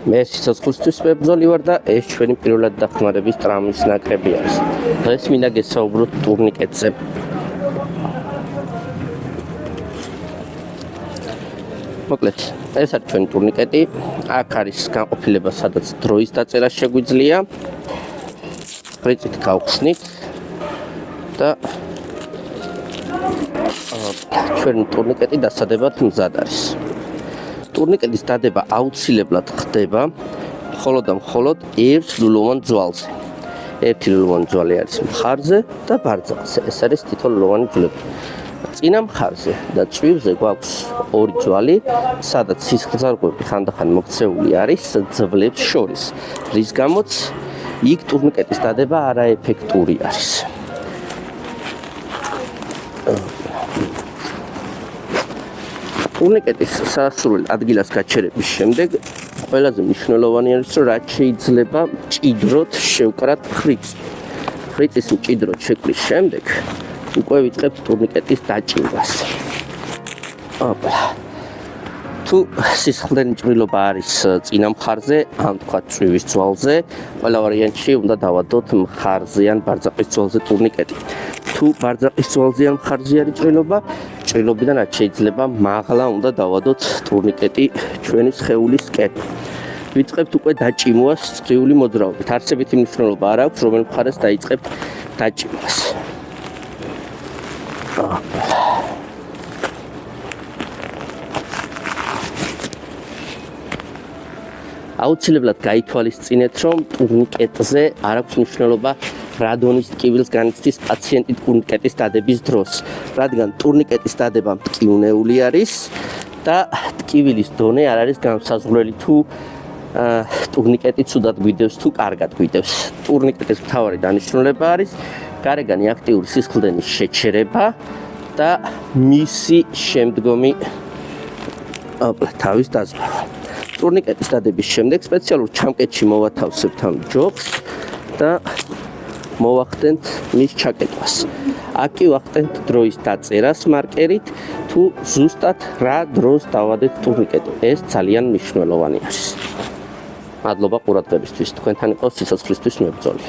მე სიცოცხლისთვის მებრძოლი ვარ და ეს ჩვენი პირველად დახმარების ტრამვის ნაკრები არის. დღეს მინდა გესაუბროთ ტურნიკეტზე. მოკლედ, ეს არის ჩვენი ტურნიკეტი. აქ არის განყოფილება, სადაც დროის დაწერა შეგვიძლია. ხრიწით გავხსნით და ჩვენი ტურნიკეტი დასადებად მზად არის. ტურნიკეტის დადება აუცილებლად ხდება მხოლოდ და მხოლოდ ერთ ლულოვან ძვალზე. ერთი ლულოვანი ძვალი არის მხარზე და ბარძალზე. ეს არის თითო ლულოვანი ძვლები. წინა მხარზე და წვივზე გვაქვს ორი ძვალი, სადაც სისხლძარღვები ხანდახან მოქცეული არის ძვლებს შორის, რის გამოც იქ ტურნიკეტის დადება არაეფექტური არის. ტურნიკეტის სასურველ ადგილას გაჩერების შემდეგ ყველაზე მნიშვნელოვანი არის, რომ რაც შეიძლება მჭიდროდ შევკრათ ხრიწი. ხრიწის მჭიდროდ შეკვრის შემდეგ უკვე ვიწყებთ ტურნიკეტის დაჭიმვას. თუ სისხლდენი ჭრილობა არის წინა მხარზე, ან თქვა წვივის ძვალზე, ყველა ვარიანტში უნდა დავადოთ მხარზე ან ბარძაყის ძვალზე ტურნიკეტი. თუ ბარძაყის ძვალზე ან მხარზე არის ჭრილობა, ჭრილობიდან რაც შეიძლება მაღლა უნდა დავადოთ ტურნიკეტი ჩვენი სხეულის კედლ. ვიწყებთ უკვე დაჭიმვას წრიული მოძრაობით. არსებითი მნიშვნელობა არ აქვს, რომელ მხარეს დაიწყებთ დაჭიმვას. აუცილებლად გაითვალისწინეთ, რომ ტურნიკეტზე არ აქვს მნიშვნელობა რა დონის ტკივილს განიცდის პაციენტი ტურნიკეტის დადების დროს, რადგან ტურნიკეტის დადება მტკივნეული არის და ტკივილის დონე არ არის განსაზღვრელი თუ ტურნიკეტი ცუდად გვიდევს თუ კარგად გვიდევს. ტურნიკეტის მთავარი დანიშნულება არის გარეგანი აქტიური სისხლდენის შეჩერება და მისი შემდგომი თავის დაზღვევა. ტურნიკეტის დადების შემდეგ სპეციალურ ჩამკეტში მოვათავსებთ ამ ჯოხს და მოვახდენთ მის ჩაკეტვას. აქ კი ვახდენთ დროის დაწერას მარკერით, თუ ზუსტად რა დროს დავადეთ ტურნიკეტი. ეს ძალიან მნიშვნელოვანი არის. მადლობა ყურადღებისთვის. თქვენთან იყო სიცოცხლისთვის მებრძოლი.